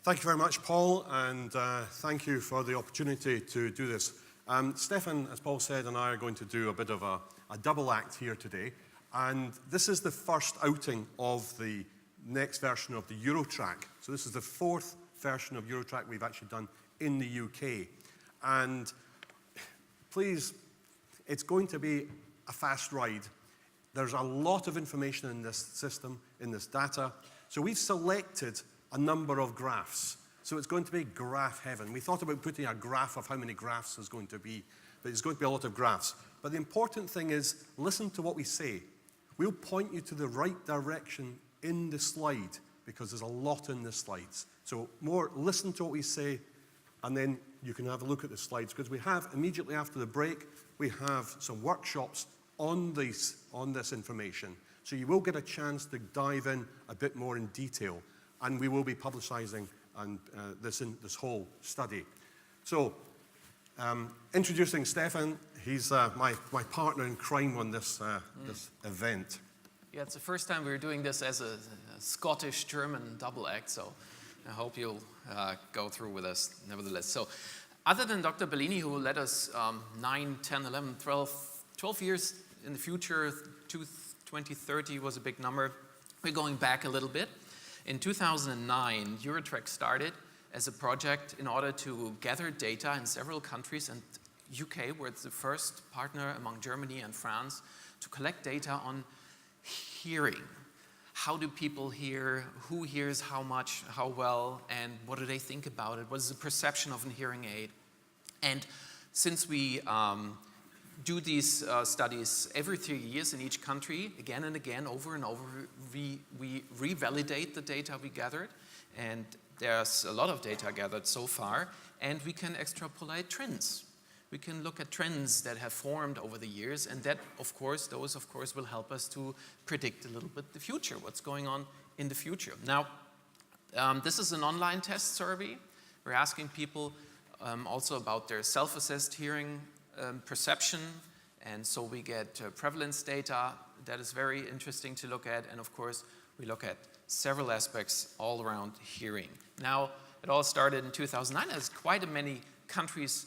Thank you very much, Paul, and thank you for the opportunity to do this. Stefan, as Paul said, and I are going to do a bit of a double act here today, and this is the first outing of the next version of the Eurotrak. So this is the fourth version of Eurotrak we've actually done in the UK. And please, it's going to be a fast ride. There's a lot of information in this system, in this data. So we've selected a number of graphs. So it's going to be graph heaven. We thought about putting a graph of how many graphs there's going to be, but it's going to be a lot of graphs. But the important thing is, listen to what we say. We'll point you to the right direction in the slide, because there's a lot in the slides. So listen to what we say, and then you can have a look at the slides, because we have, immediately after the break, we have some workshops on this information. So you will get a chance to dive in a bit more in detail, and we will be publicizing this whole study. So, introducing Stefan, he's my partner in crime on this event. Yeah, it's the first time we're doing this as a Scottish-German double act, so I hope you'll go through with us nevertheless. So, other than Dr. Bellini, who led us 9, 10, 11, 12 years in the future, 2030 was a big number, we're going back a little bit. In 2009, Eurotrak started as a project in order to gather data in several countries, and UK was the first partner among Germany and France to collect data on hearing. How do people hear? Who hears how much, how well, and what do they think about it? What is the perception of a hearing aid? And since we do these studies every 3 years in each country, again and again, over and over, we revalidate the data we gathered, and there's a lot of data gathered so far, and we can extrapolate trends. We can look at trends that have formed over the years, and that, those will help us to predict a little bit the future, what's going on in the future. Now, this is an online test survey. We're asking people also about their self-assessed hearing perception, and so we get prevalence data that is very interesting to look at, and of course we look at several aspects all around hearing. Now, it all started in 2009. There's quite many countries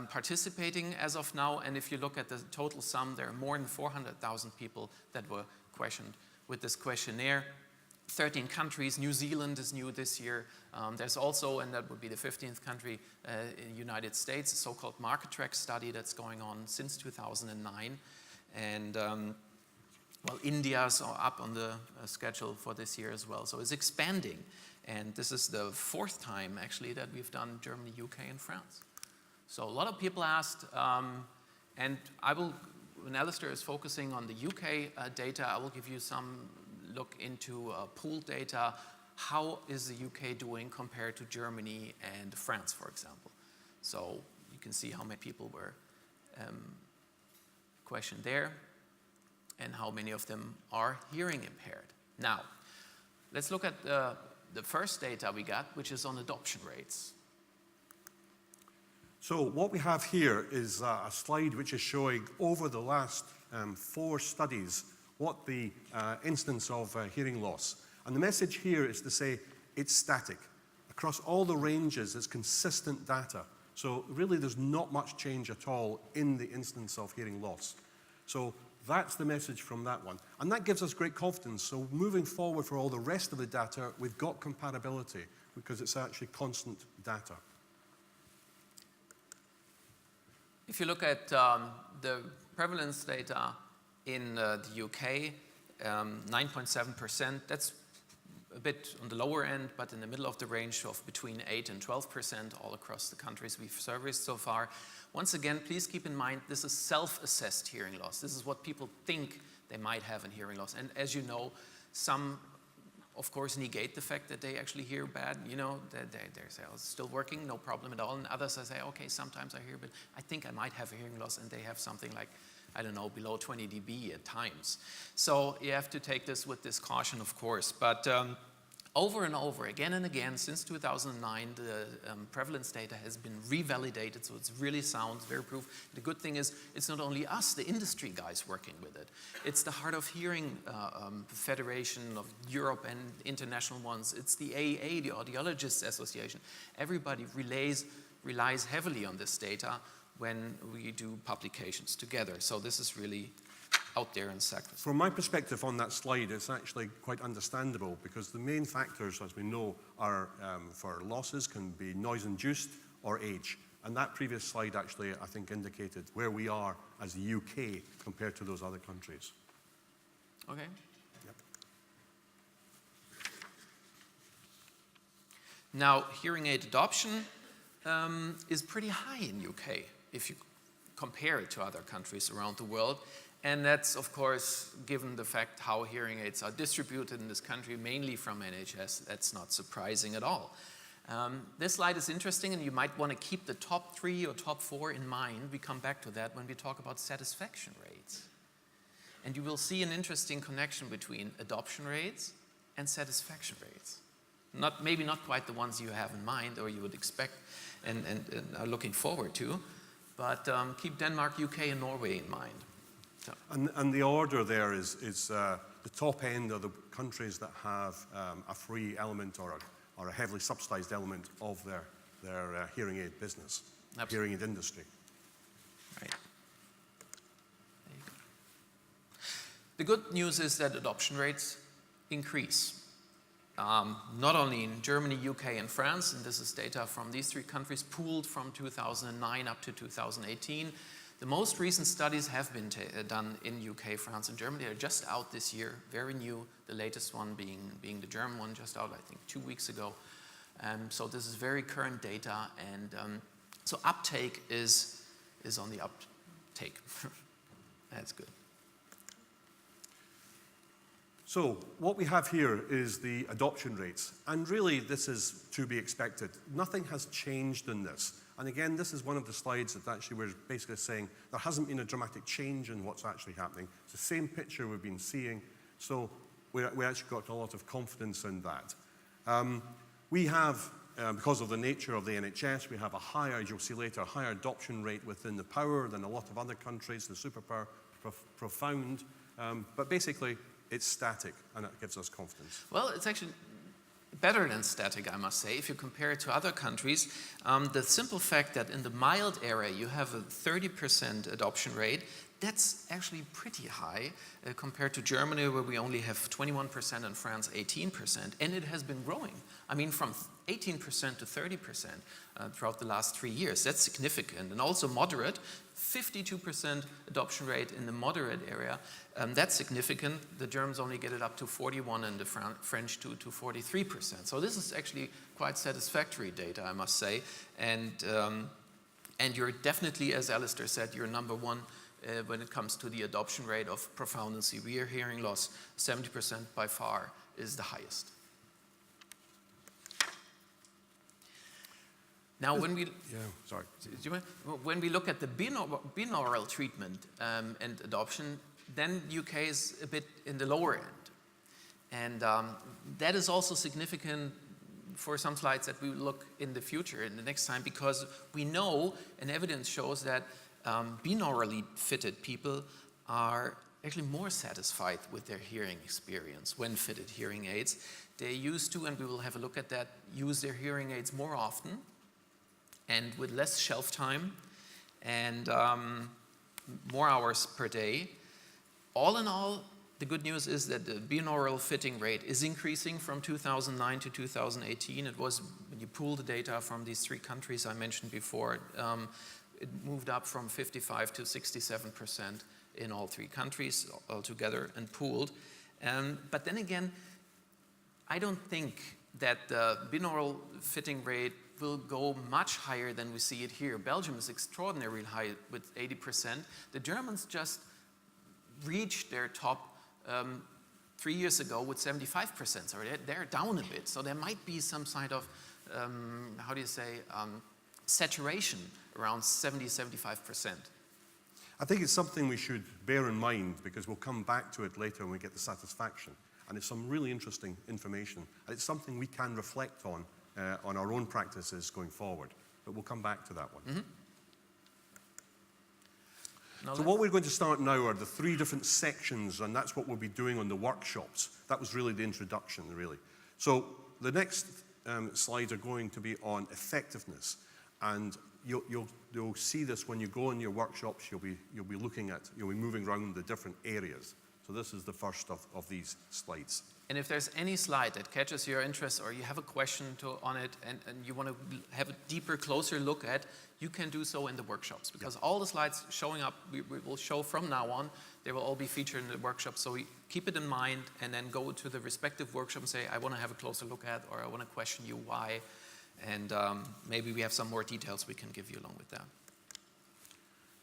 participating as of now, and if you look at the total sum, there are more than 400,000 people that were questioned with this questionnaire. 13 countries. New Zealand is new this year. There's also, and that would be the 15th country, in the United States, a so-called market track study that's going on since 2009. And well, India's up on the schedule for this year as well. So it's expanding. And this is the fourth time, actually, that we've done Germany, UK, and France. So a lot of people asked, and when Alistair is focusing on the UK data, I will give you some look into pooled data. How is the UK doing compared to Germany and France, for example? So you can see how many people were questioned there and how many of them are hearing impaired. Now, let's look at the first data we got, which is on adoption rates. So what we have here is a slide which is showing over the last 4 studies what the instance of hearing loss. And the message here is to say it's static. Across all the ranges, it's consistent data. So really there's not much change at all in the instance of hearing loss. So that's the message from that one. And that gives us great confidence. So moving forward for all the rest of the data, we've got comparability because it's actually constant data. If you look at the prevalence data in the UK, 9.7%, that's a bit on the lower end, but in the middle of the range of between 8 and 12% all across the countries we've surveyed so far. Once again, please keep in mind, this is self-assessed hearing loss. This is what people think they might have in hearing loss. And as you know, some, of course, negate the fact that they actually hear bad. You know, they say, oh, it's still working, no problem at all. And others say, okay, sometimes I hear, but I think I might have a hearing loss, and they have something like, I don't know, below 20 dB at times. So you have to take this with this caution, of course. But over and over, again and again, since 2009, the prevalence data has been revalidated, so it's really sound, very proof. The good thing is, it's not only us, the industry guys working with it. It's the Hard of Hearing Federation of Europe and international ones. It's the AEA, the Audiologists Association. Everybody relies heavily on this data when we do publications together. So this is really out there in sector. From my perspective on that slide, it's actually quite understandable because the main factors, as we know, are for losses can be noise-induced or age. And that previous slide actually, I think, indicated where we are as the UK compared to those other countries. Okay. Yep. Now, hearing aid adoption is pretty high in UK if you compare it to other countries around the world. And that's, of course, given the fact how hearing aids are distributed in this country, mainly from NHS, that's not surprising at all. This slide is interesting, and you might want to keep the top 3 or top 4 in mind. We come back to that when we talk about satisfaction rates. And you will see an interesting connection between adoption rates and satisfaction rates. Maybe not quite the ones you have in mind or you would expect and are looking forward to, but keep Denmark, UK, and Norway in mind. And the order there is the top end of the countries that have a free element or a heavily subsidized element of their hearing aid business, Absolutely. Hearing aid industry. Right. There you go. The good news is that adoption rates increase. Not only in Germany, UK, and France, and this is data from these 3 countries pooled from 2009 up to 2018. The most recent studies have been done in UK, France, and Germany. They're just out this year, very new, the latest one being the German one, just out, I think, 2 weeks ago. So this is very current data, and so uptake is on the uptake. That's good. So what we have here is the adoption rates, and really this is to be expected. Nothing has changed in this. And again, this is one of the slides that actually we're basically saying there hasn't been a dramatic change in what's actually happening. It's the same picture we've been seeing, so we actually got a lot of confidence in that. We have, because of the nature of the NHS, we have a higher, as you'll see later, a higher adoption rate within the power than a lot of other countries, the superpower, profound, but basically it's static and it gives us confidence. Well, it's actually better than static, I must say, if you compare it to other countries. The simple fact that in the mild area you have a 30% adoption rate, that's actually pretty high compared to Germany, where we only have 21% and France 18%, and it has been growing. I mean, from 18% to 30% throughout the last 3 years. That's significant. And also moderate, 52% adoption rate in the moderate area. That's significant. The Germans only get it up to 41% and the French to 43%. So this is actually quite satisfactory data, I must say. And you're definitely, as Alistair said, you're number 1 when it comes to the adoption rate of profound and severe hearing loss. 70% by far is the highest. Now, when we when we look at the binaural treatment and adoption, then UK is a bit in the lower end, and that is also significant for some slides that we will look in the future, in the next time, because we know and evidence shows that binaurally fitted people are actually more satisfied with their hearing experience when fitted hearing aids. They used to, and we will have a look at that, use their hearing aids more often and with less shelf time and more hours per day. All in all, the good news is that the binaural fitting rate is increasing from 2009 to 2018. It was, when you pool the data from these 3 countries I mentioned before, it moved up from 55 to 67% in all 3 countries altogether and pooled. But then again, I don't think that the binaural fitting rate will go much higher than we see it here. Belgium is extraordinarily high with 80%. The Germans just reached their top 3 years ago with 75%. So they're down a bit. So there might be some side of, saturation around 70–75%. I think it's something we should bear in mind because we'll come back to it later when we get the satisfaction. And it's some really interesting information. And it's something we can reflect on our own practices going forward. But we'll come back to that one. Mm-hmm. So what we're going to start now are the 3 different sections, and that's what we'll be doing on the workshops. That was really the introduction, really. So the next slides are going to be on effectiveness. And you'll see this when you go in your workshops. You'll be moving around the different areas. So this is the first of these slides. And if there's any slide that catches your interest or you have a question on it and you want to have a deeper, closer look at, you can do so in the workshops. Because all the slides showing up, we will show from now on, they will all be featured in the workshop. So keep it in mind and then go to the respective workshop and say, I want to have a closer look at, or I want to question you why. And maybe we have some more details we can give you along with that.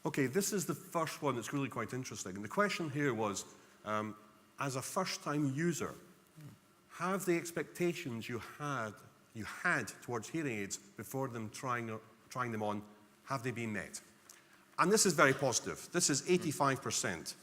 Okay, this is the first one that's really quite interesting. And the question here was, as a first-time user, have the expectations you had towards hearing aids before them trying them on, have they been met? And this is very positive. This is 85%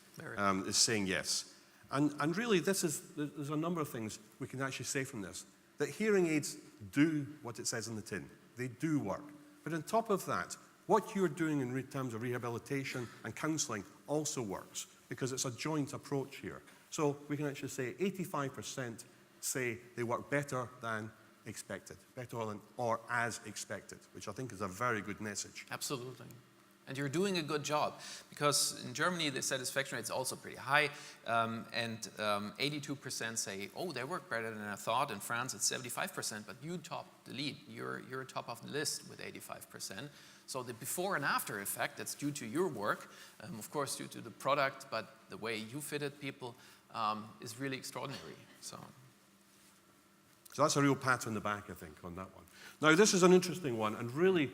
is saying yes. And really, there's a number of things we can actually say from this. That hearing aids do what it says in the tin. They do work. But on top of that, what you're doing in terms of rehabilitation and counselling also works, because it's a joint approach here. So we can actually say 85% say they work better than expected, better than or as expected, which I think is a very good message. Absolutely. And you're doing a good job, because in Germany the satisfaction rate is also pretty high, and 82% say, oh, they work better than I thought. In France it's 75%, but you top the lead. You're top of the list with 85%. So the before and after effect, that's due to your work, of course due to the product, but the way you fitted people is really extraordinary. So that's a real pat on the back, I think, on that one. Now, this is an interesting one, and really,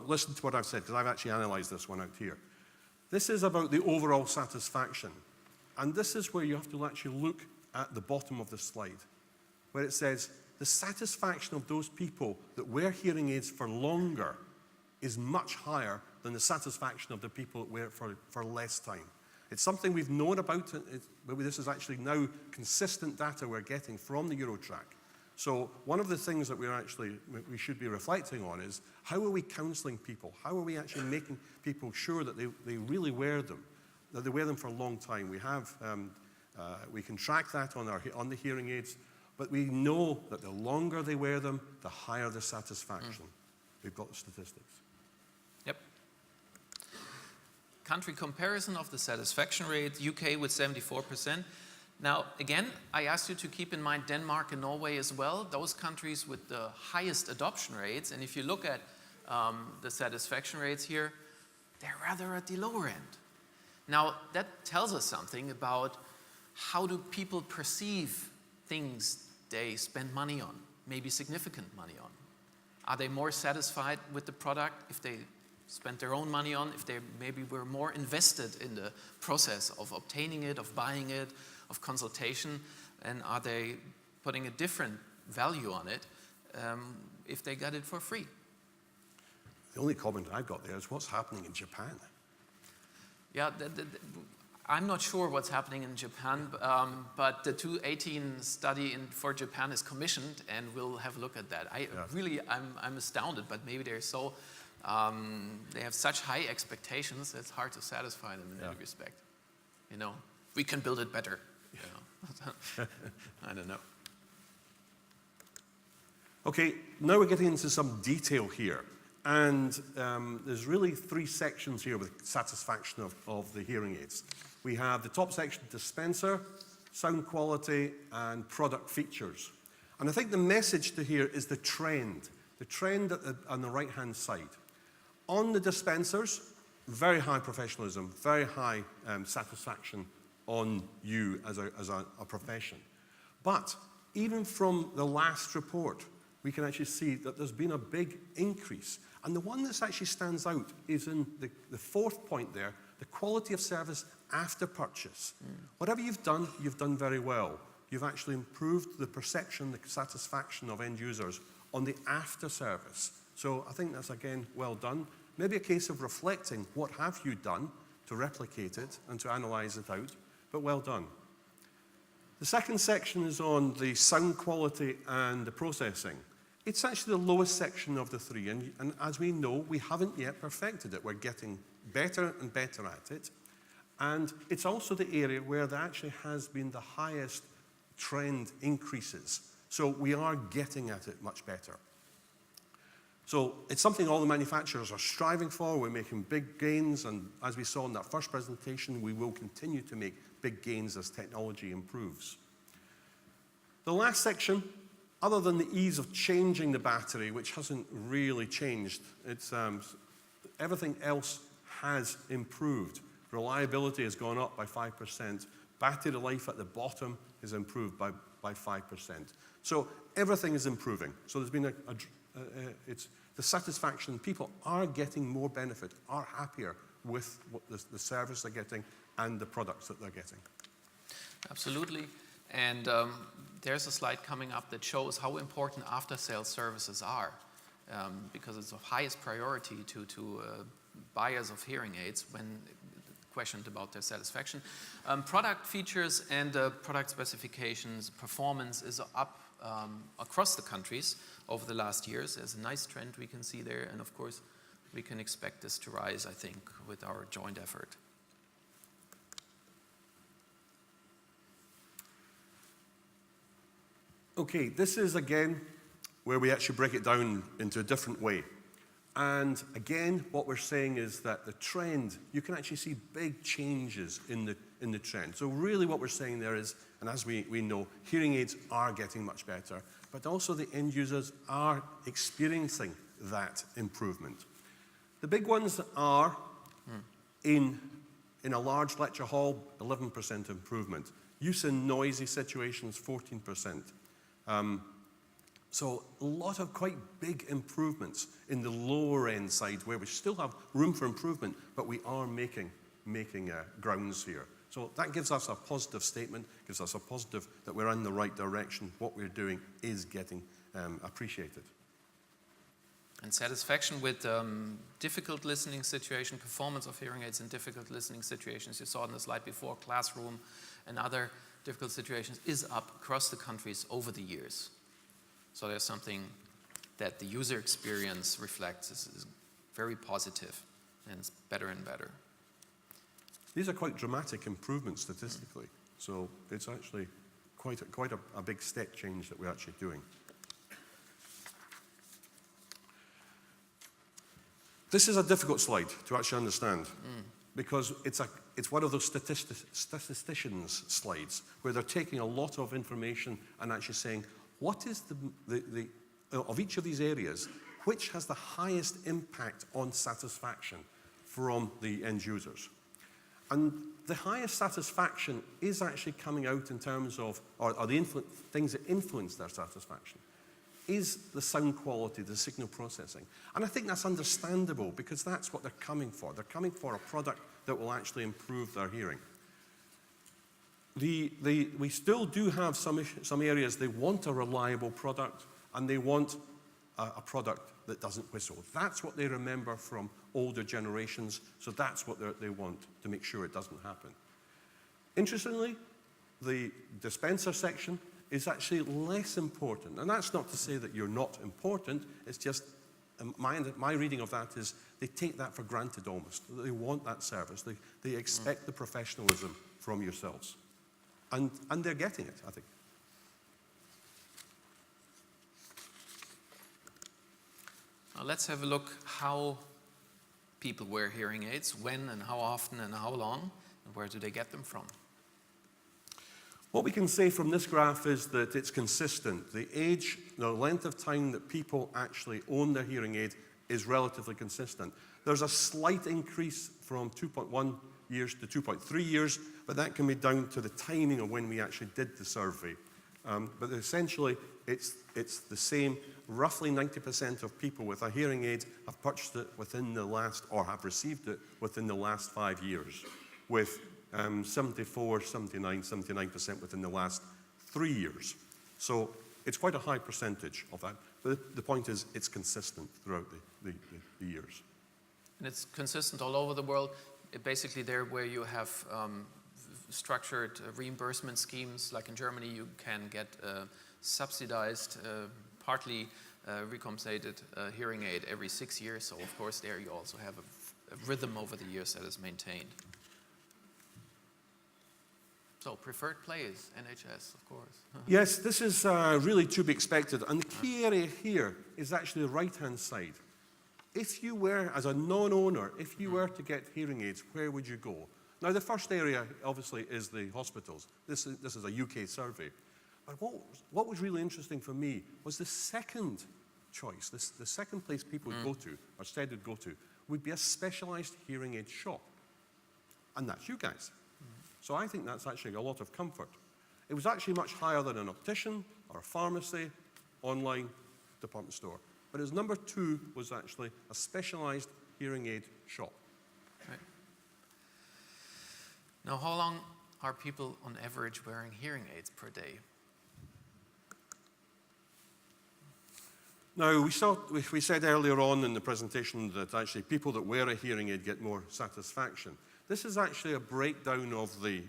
listen to what I've said, because I've actually analysed this one out here. This is about the overall satisfaction. And this is where you have to actually look at the bottom of the slide, where it says, the satisfaction of those people that wear hearing aids for longer is much higher than the satisfaction of the people that wear it for less time. It's something we've known about, but this is actually now consistent data we're getting from the Eurotrak. So one of the things that we should be reflecting on is, how are we counselling people? How are we actually making people sure that they really wear them, that they wear them for a long time? We can track that on the hearing aids, but we know that the longer they wear them, the higher the satisfaction. We've got the statistics. Yep. Country comparison of the satisfaction rate, UK with 74%. Now, again, I asked you to keep in mind Denmark and Norway as well, those countries with the highest adoption rates. And if you look at the satisfaction rates here, they're rather at the lower end. Now, that tells us something about how do people perceive things they spend money on, maybe significant money on. Are they more satisfied with the product if they spent their own money on, if they maybe were more invested in the process of obtaining it, of buying it, of consultation, and are they putting a different value on it if they got it for free? The only comment I've got there is what's happening in Japan. Yeah, I'm not sure what's happening in Japan, but the 2018 study for Japan is commissioned, and we'll have a look at that. I'm astounded, but maybe they're so, they have such high expectations, it's hard to satisfy them in that respect. You know, we can build it better. You know? I don't know. Okay, now we're getting into some detail here. And there's really 3 sections here with satisfaction of the hearing aids. We have the top section, dispenser, sound quality, and product features. And I think the message to here is the trend on the right-hand side. On the dispensers, very high professionalism, very high satisfaction on you as a profession. But even from the last report, we can actually see that there's been a big increase. And the one that actually stands out is in the 4th point there, the quality of service after purchase. Whatever you've done very well. You've actually improved the perception, the satisfaction of end users on the after service. So I think that's, again, well done. Maybe a case of reflecting what have you done to replicate it and to analyze it out, but well done. The second section is on the sound quality and the processing. It's actually the lowest section of the three, and as we know, we haven't yet perfected it. We're getting better and better at it. And it's also the area where there actually has been the highest trend increases. So we are getting at it much better. So it's something all the manufacturers are striving for. We're making big gains, and as we saw in that first presentation, we will continue to make big gains as technology improves. The last section, other than the ease of changing the battery, which hasn't really changed, it's, everything else has improved. Reliability has gone up by 5%. Battery life at the bottom is improved by 5%. So everything is improving. So there's been it's the satisfaction. People are getting more benefit, are happier with what the service they're getting and the products that they're getting. Absolutely. And there's a slide coming up that shows how important after-sales services are, because it's of highest priority to buyers of hearing aids when questioned about their satisfaction. Product features and product specifications, performance is up across the countries over the last years. There's a nice trend we can see there, and of course we can expect this to rise, I think, with our joint effort. Okay, this is again where we actually break it down into a different way. And again, what we're saying is that the trend, you can actually see big changes in the trend. So really what we're saying there is, and as we know, hearing aids are getting much better, but also the end users are experiencing that improvement. The big ones are in a large lecture hall, 11% improvement. Use in noisy situations, 14%. So a lot of quite big improvements in the lower end side where we still have room for improvement, but we are making grounds here. So that gives us a positive statement, gives us a positive that we're in the right direction. What we're doing is getting appreciated. And satisfaction with difficult listening situation, performance of hearing aids in difficult listening situations, you saw on the slide before, classroom and other difficult situations, is up across the countries over the years. So there's something that the user experience reflects is very positive, and it's better and better. These are quite dramatic improvements statistically. So it's actually quite a big step change that we're actually doing. This is a difficult slide to actually understand because it's one of those statisticians' slides where they're taking a lot of information and actually saying, what is of each of these areas, which has the highest impact on satisfaction from the end users? And the highest satisfaction is actually coming out in terms of, or the things that influence their satisfaction, is the sound quality, the signal processing. And I think that's understandable because that's what they're coming for. They're coming for a product that will actually improve their hearing. We still do have some areas they want a reliable product and they want a product that doesn't whistle. That's what they remember from older generations, so that's what they want to make sure it doesn't happen. Interestingly, the dispenser section is actually less important, and that's not to say that you're not important, it's just my reading of that is they take that for granted almost. They want that service, they expect the professionalism from yourselves. And they're getting it, I think. Now let's have a look how people wear hearing aids, when and how often and how long, and where do they get them from? What we can say from this graph is that it's consistent. The age, the length of time that people actually own their hearing aid is relatively consistent. There's a slight increase from 2.1 years to 2.3 years, but that can be down to the timing of when we actually did the survey. But essentially, it's the same. Roughly 90% of people with a hearing aid have purchased it within the last, or have received it within the last 5 years, with 74, 79, 79% within the last 3 years. So it's quite a high percentage of that. But the point is, it's consistent throughout the years. And it's consistent all over the world. Basically there where you have structured reimbursement schemes. Like in Germany, you can get subsidized, partly recompensated hearing aid every 6 years. So of course there you also have a rhythm over the years that is maintained. So preferred place, NHS, of course. Yes, this is really to be expected. And the key area here is actually the right-hand side. If you were, as a non-owner, if you were to get hearing aids, where would you go? Now, the first area, obviously, is the hospitals. This is a UK survey. But what was really interesting for me was the second choice, the second place people would go to, or said would go to, would be a specialised hearing aid shop. And that's you guys. So I think that's actually a lot of comfort. It was actually much higher than an optician or a pharmacy, online, department store. But his number 2 was actually a specialised hearing aid shop. Right. Now, how long are people on average wearing hearing aids per day? Now, we said earlier on in the presentation that actually people that wear a hearing aid get more satisfaction. This is actually a breakdown of the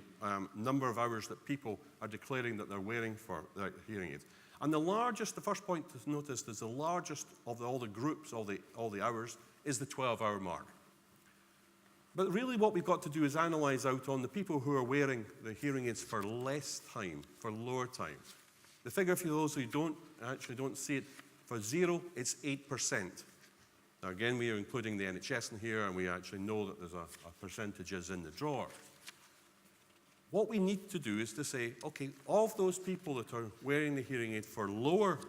number of hours that people are declaring that they're wearing for their hearing aids. And the largest, the first point to notice is the largest of all the groups, all the hours, is the 12-hour mark. But really what we've got to do is analyse out on the people who are wearing the hearing aids for less time, for lower time. The figure for those who don't see it, for 0, it's 8%. Now again, we are including the NHS in here, and we actually know that there's a percentages in the drawer. What we need to do is to say, okay, of those people that are wearing the hearing aid for lower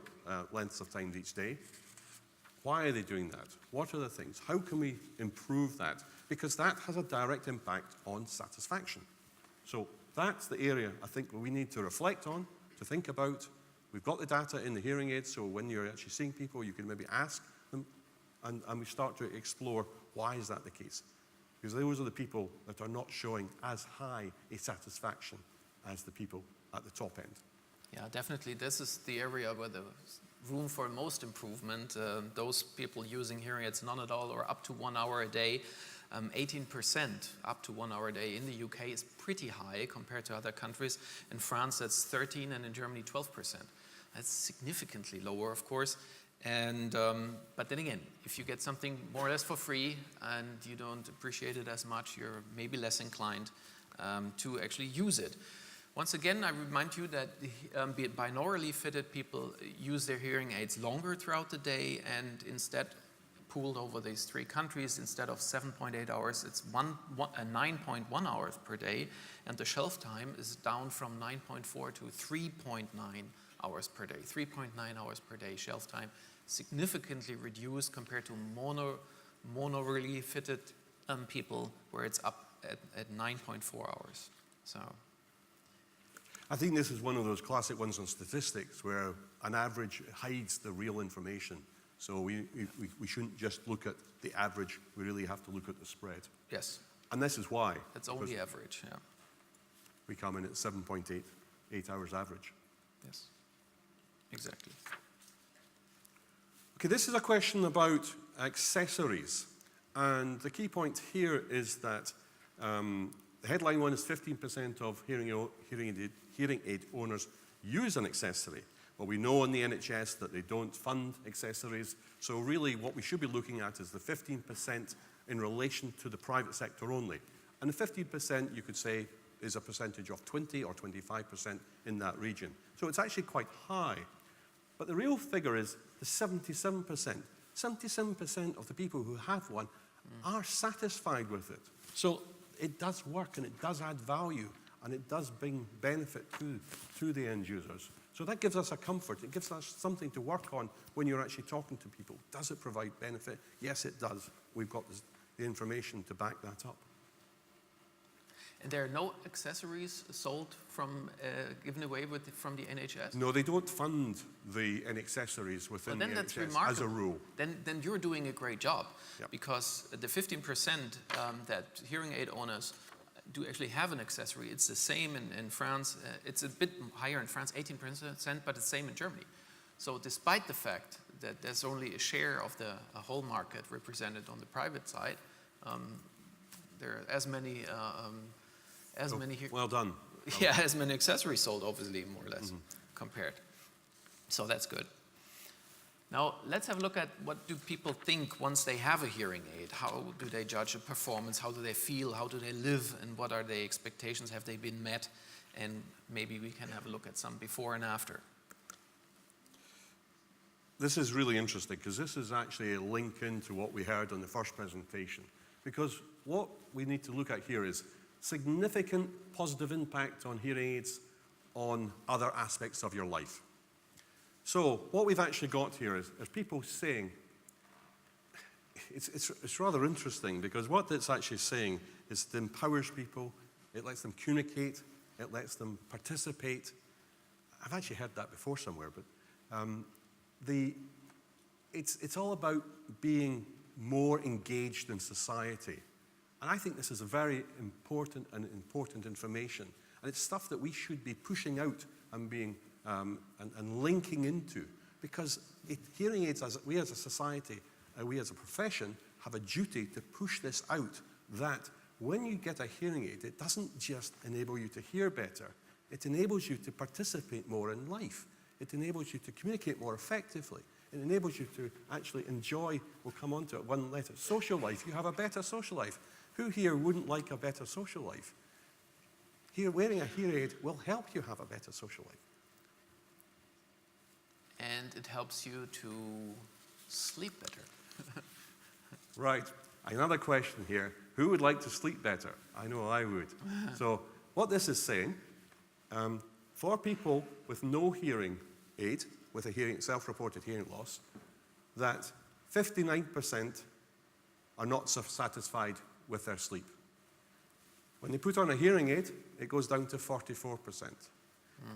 lengths of time each day, why are they doing that? What are the things? How can we improve that? Because that has a direct impact on satisfaction. So that's the area I think we need to reflect on, to think about. We've got the data in the hearing aids, so when you're actually seeing people, you can maybe ask them, and we start to explore why is that the case. Because those are the people that are not showing as high a satisfaction as the people at the top end. Yeah, definitely. This is the area where there's room for most improvement. Those people using hearing aids none at all or up to 1 hour a day, 18% up to 1 hour a day in the UK is pretty high compared to other countries. In France, that's 13%, and in Germany, 12%. That's significantly lower, of course. And but then again, if you get something more or less for free and you don't appreciate it as much, you're maybe less inclined to actually use it. Once again, I remind you that binaurally fitted people use their hearing aids longer throughout the day, and instead pooled over these 3 countries, instead of 7.8 hours, it's 9.1 hours per day, and the shelf time is down from 9.4 to 3.9 hours per day. 3.9 hours per day shelf time, significantly reduced compared to monorally fitted people, where it's up at 9.4 hours. So I think this is one of those classic ones on statistics where an average hides the real information. So we shouldn't just look at the average, we really have to look at the spread. yes, And this is why. that's only average. Yeah. We come in at 7.8 hours average. Yes. Exactly. Okay, this is a question about accessories. And the key point here is that the headline one is 15% of hearing aid owners use an accessory. Well, we know in the NHS that they don't fund accessories. So really what we should be looking at is the 15% in relation to the private sector only. And the 15%, you could say, is a percentage of 20 or 25% in that region. So it's actually quite high. But the real figure is the 77%. 77% of the people who have one are satisfied with it. So it does work, and it does add value, and it does bring benefit to the end users. So that gives us a comfort. It gives us something to work on when you're actually talking to people. Does it provide benefit? Yes, it does. We've got the information to back that up. And there are no accessories sold from, given away from the NHS? No, they don't fund the accessories within the that's NHS remarkable. as a rule. Then you're doing a great job, Yep. because the 15% that hearing aid owners do actually have an accessory, it's the same in France. It's a bit higher in France, 18%, but it's the same in Germany. So despite the fact that there's only a share of the whole market represented on the private side, there are as many as many well done. Yeah, as many accessories sold, obviously, more or less, compared. So that's good. Now, let's have a look at what do people think once they have a hearing aid. How do they judge a performance? How do they feel? How do they live? And what are their expectations? Have they been met? And maybe we can have a look at some before and after. This is really interesting because this is actually a link into what we heard on the first presentation. Because what we need to look at here is significant positive impact on hearing aids on other aspects of your life. So what we've actually got here is people saying, it's rather interesting because what it's actually saying is it empowers people, it lets them communicate, it lets them participate. I've actually heard that before somewhere, but it's all about being more engaged in society. And I think this is a very important information. And it's stuff that we should be pushing out and being and linking into, because hearing aids, we as a society, we as a profession, have a duty to push this out, that when you get a hearing aid, it doesn't just enable you to hear better, it enables you to participate more in life. It enables you to communicate more effectively. It enables you to actually enjoy, we'll come on to it one later, social life. You have a better social life. Who here wouldn't like a better social life? Here, wearing a hearing aid will help you have a better social life. And it helps you to sleep better. Right. Another question here. Who would like to sleep better? I know I would. So what this is saying, for people with no hearing aid, with a self-reported hearing loss, that 59% are not satisfied with their sleep. When they put on a hearing aid, it goes down to 44%.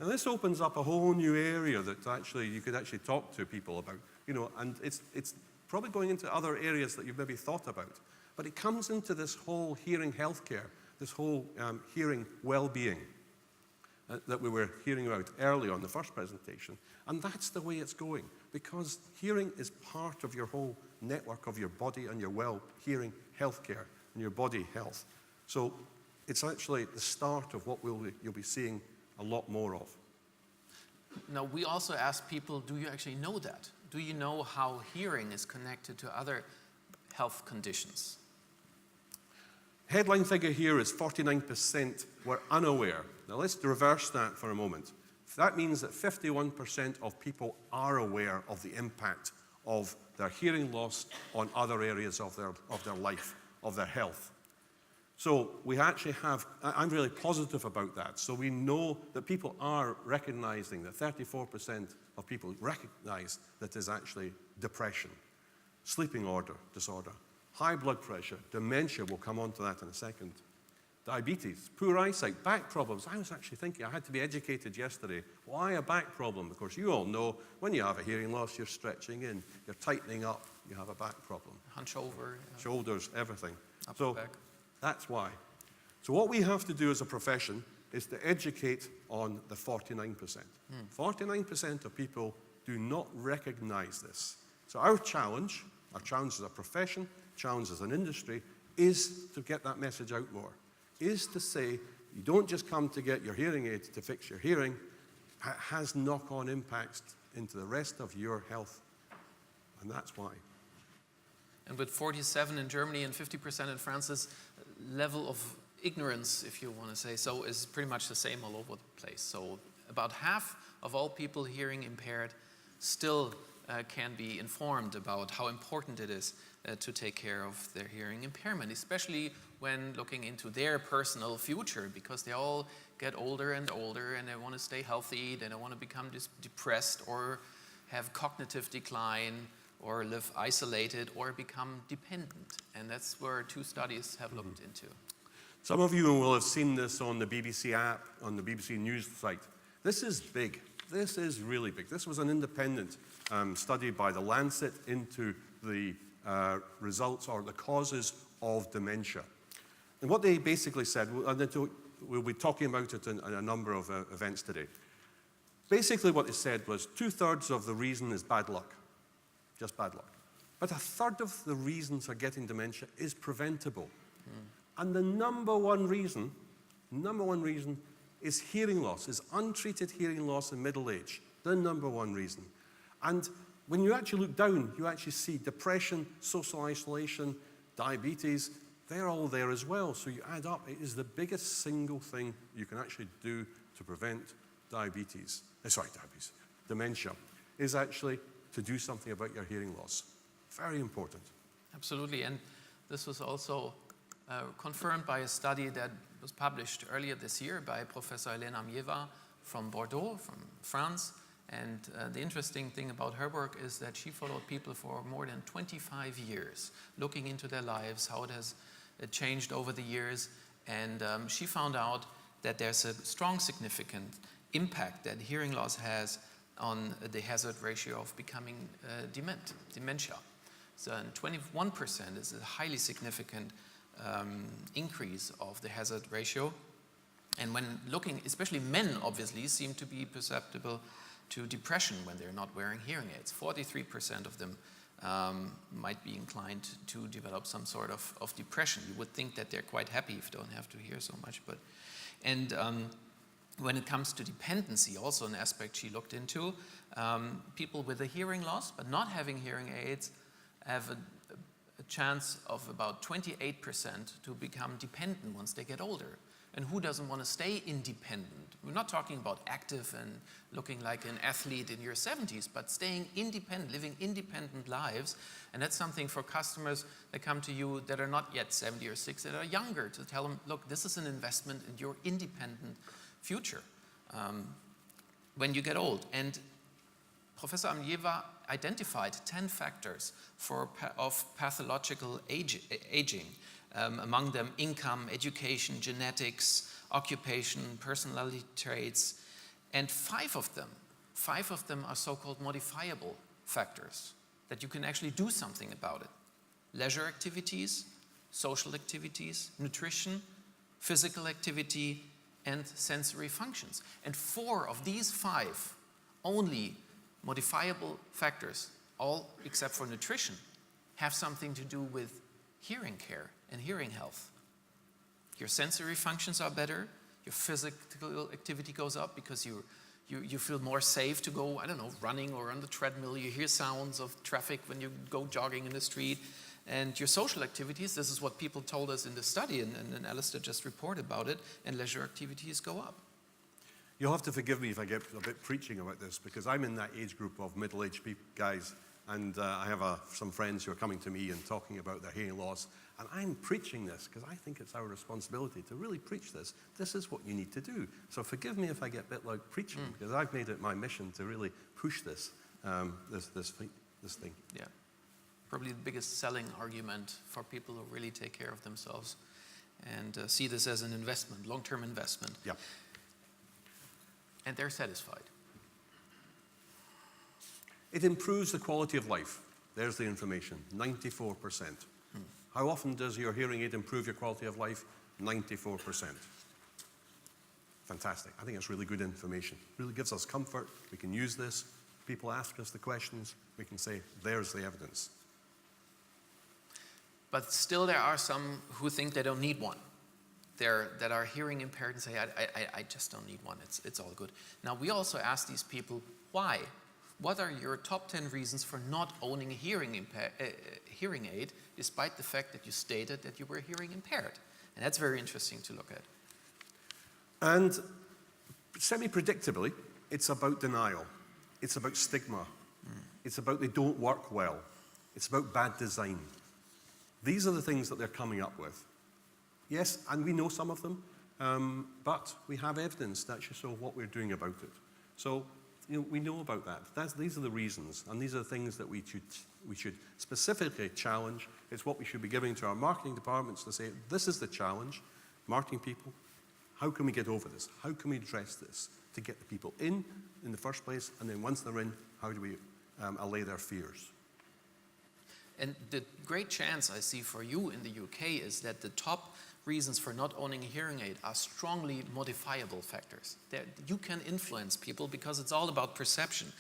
And this opens up a whole new area that you could actually talk to people about, and it's probably going into other areas that you've maybe thought about. But it comes into this whole hearing healthcare, this whole hearing well-being that we were hearing about early on the first presentation. And that's the way it's going, because hearing is part of your whole network of your body and your hearing healthcare and your body health. So it's actually the start of what you'll be seeing a lot more of. Now, we also ask people, do you actually know that? Do you know how hearing is connected to other health conditions? Headline figure here is 49% were unaware. Now let's reverse that for a moment. That means that 51% of people are aware of the impact of their hearing loss on other areas of their life, of their health. So we actually I'm really positive about that. So we know that people are recognizing that 34% of people recognize that there's actually depression, sleeping disorder, high blood pressure, dementia, we'll come on to that in a second, diabetes, poor eyesight, back problems. I was actually thinking I had to be educated yesterday. Why a back problem? Of course, you all know when you have a hearing loss, you're stretching in, you're tightening up, you have a back problem. Hunch over. Shoulders, everything. Upper back. That's why. So what we have to do as a profession is to educate on the 49%. 49% of people do not recognize this. So our challenge as a profession, challenge as an industry, is to get that message out more. Is to say, you don't just come to get your hearing aid to fix your hearing, it has knock-on impacts into the rest of your health. And that's why. And with 47 in Germany and 50% in France, this level of ignorance, if you want to say so, is pretty much the same all over the place. So about half of all people hearing impaired still can be informed about how important it is to take care of their hearing impairment, especially when looking into their personal future, because they all get older and older and they want to stay healthy, they don't want to become depressed or have cognitive decline or live isolated or become dependent. And that's where two studies have looked into. Some of you will have seen this on the BBC app, on the BBC News site. This is big. This is really big. This was an independent study by The Lancet into the results or the causes of dementia. And what they basically said, we'll be talking about it in a number of events today. Basically what they said was 2/3 of the reason is bad luck, just bad luck. But 1/3 of the reasons for getting dementia is preventable. And the number one reason Number one reason is hearing loss, is untreated hearing loss in middle age. The number one reason. And when you actually look down, you actually see depression, social isolation, diabetes. They're all there as well. So you add up, it is the biggest single thing you can actually do to prevent dementia, is actually to do something about your hearing loss. Very important. Absolutely, and this was also confirmed by a study that was published earlier this year by Professor Elena Mieva from Bordeaux, from France. And the interesting thing about her work is that she followed people for more than 25 years, looking into their lives, how it has changed over the years. And she found out that there's a strong, significant impact that hearing loss has on the hazard ratio of becoming dementia. So 21% is a highly significant increase of the hazard ratio. And when looking, especially men obviously seem to be susceptible to depression when they're not wearing hearing aids. 43% of them might be inclined to develop some sort of depression. You would think that they're quite happy if they don't have to hear so much. And when it comes to dependency, also an aspect she looked into, people with a hearing loss but not having hearing aids have a chance of about 28% to become dependent once they get older. And who doesn't want to stay independent? We're not talking about active and looking like an athlete in your 70s, but staying independent, living independent lives. And that's something for customers that come to you that are not yet 70 or 60, that are younger, to tell them, look, this is an investment in your independent future when you get old. And Professor Amieva identified 10 factors of pathological aging. Among them, income, education, genetics, occupation, personality traits, and 5 of them are so-called modifiable factors that you can actually do something about it. Leisure activities, social activities, nutrition, physical activity, and sensory functions. And 4 of these 5 only modifiable factors, all except for nutrition, have something to do with hearing care and hearing health. Your sensory functions are better, your physical activity goes up because you feel more safe to go, I don't know, running or on the treadmill. You hear sounds of traffic when you go jogging in the street. And your social activities, this is what people told us in the study, and Alistair just reported about it, and leisure activities go up. You'll have to forgive me if I get a bit preaching about this, because I'm in that age group of middle-aged guys, and I have some friends who are coming to me and talking about their hearing loss, and I'm preaching this because I think it's our responsibility to really preach this. This is what you need to do. So forgive me if I get a bit like preaching, because I've made it my mission to really push this, this thing. Yeah, probably the biggest selling argument for people who really take care of themselves and see this as an investment, long-term investment. Yeah. And they're satisfied. It improves the quality of life. There's the information, 94%. How often does your hearing aid improve your quality of life? 94%. Fantastic. I think it's really good information. Really gives us comfort. We can use this. People ask us the questions. We can say, there's the evidence. But still there are some who think they don't need one. That are hearing impaired and say, I just don't need one, it's all good. Now, we also ask these people, why? What are your top 10 reasons for not owning a hearing aid, despite the fact that you stated that you were hearing impaired? And that's very interesting to look at. And semi-predictably, it's about denial. It's about stigma. It's about they don't work well. It's about bad design. These are the things that they're coming up with. Yes, and we know some of them, but we have evidence that should show what we're doing about it. So, we know about that. These are the reasons, and these are the things that we should specifically challenge. It's what we should be giving to our marketing departments to say, this is the challenge, marketing people. How can we get over this? How can we address this to get the people in the first place, and then once they're in, how do we allay their fears? And the great chance I see for you in the UK is that the top reasons for not owning a hearing aid are strongly modifiable factors. You can influence people because it's all about perception.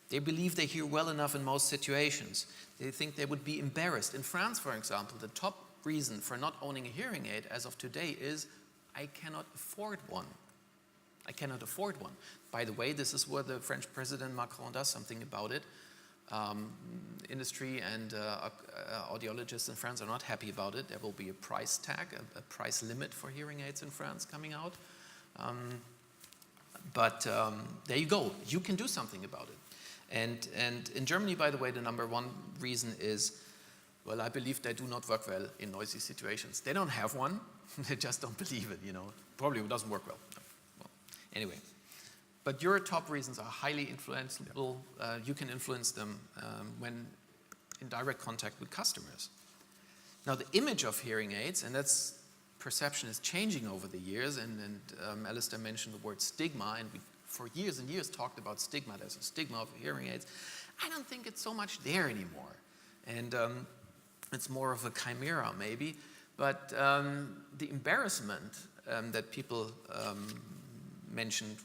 They believe they hear well enough in most situations. They think they would be embarrassed. In France, for example, the top reason for not owning a hearing aid as of today is, I cannot afford one. I cannot afford one. By the way, this is where the French President Macron does something about it. Industry and audiologists in France are not happy about it. There will be a price tag, a price limit for hearing aids in France coming out. But there you go. You can do something about it. And in Germany, by the way, the number one reason is, well, I believe they do not work well in noisy situations. They don't have one. They just don't believe it, Probably it doesn't work well. Well, anyway. But your top reasons are highly influenceable. You can influence them when in direct contact with customers. Now, the image of hearing aids, and that's perception is changing over the years, and Alistair mentioned the word stigma, and we for years and years talked about stigma. There's a stigma of hearing aids. I don't think it's so much there anymore. And it's more of a chimera, maybe. But the embarrassment that people mentioned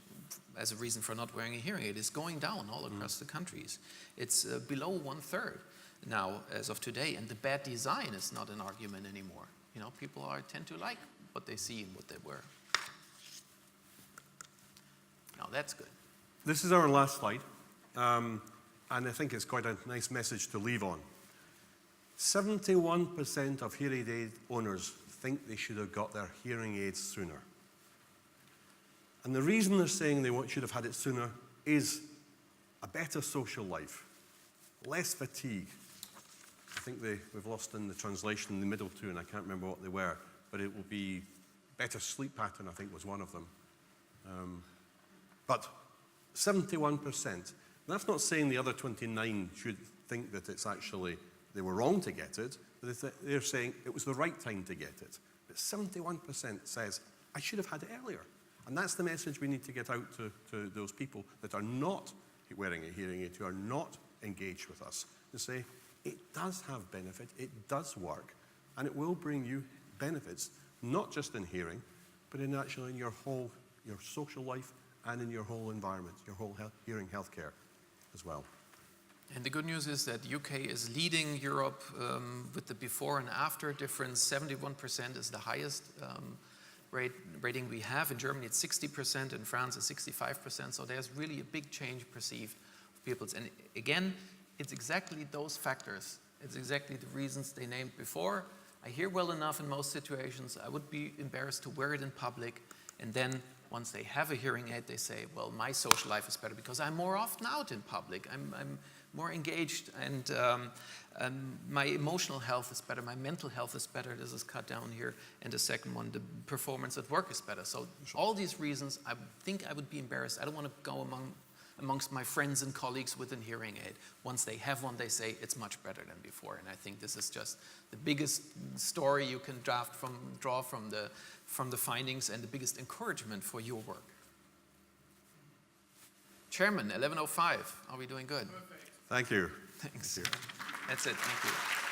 as a reason for not wearing a hearing aid is going down all across the countries. It's below 1/3 now, as of today, and the bad design is not an argument anymore. People tend to like what they see and what they wear. Now that's good. This is our last slide, and I think it's quite a nice message to leave on. 71% of hearing aid owners think they should have got their hearing aids sooner. And the reason they're saying they should have had it sooner is a better social life, less fatigue. I think we've lost in the translation in the middle two, and I can't remember what they were, but it will be better sleep pattern, I think, was one of them. But 71%. That's not saying the other 29 should think that it's actually, they were wrong to get it, but they're saying it was the right time to get it. But 71% says, I should have had it earlier. And that's the message we need to get out to those people that are not wearing a hearing aid, who are not engaged with us, to say, it does have benefit, it does work, and it will bring you benefits, not just in hearing, but in actually in your social life and in your whole environment, your whole hearing healthcare as well. And the good news is that UK is leading Europe with the before and after difference. 71% is the highest rating we have. In Germany, it's 60%. In France, it's 65%. So there's really a big change perceived of people's. And again, it's exactly those factors. It's exactly the reasons they named before. I hear well enough in most situations. I would be embarrassed to wear it in public. And then once they have a hearing aid, they say, well, my social life is better because I'm more often out in public. I'm more engaged, and my emotional health is better. My mental health is better. This is cut down here. And the second one, the performance at work is better. So all these reasons, I think I would be embarrassed. I don't want to go amongst my friends and colleagues with a hearing aid. Once they have one, they say it's much better than before. And I think this is just the biggest story you can draw from the findings, and the biggest encouragement for your work. Chairman, 11:05. Are we doing good? Perfect. Thank you. Thanks. Thank you. That's it. Thank you.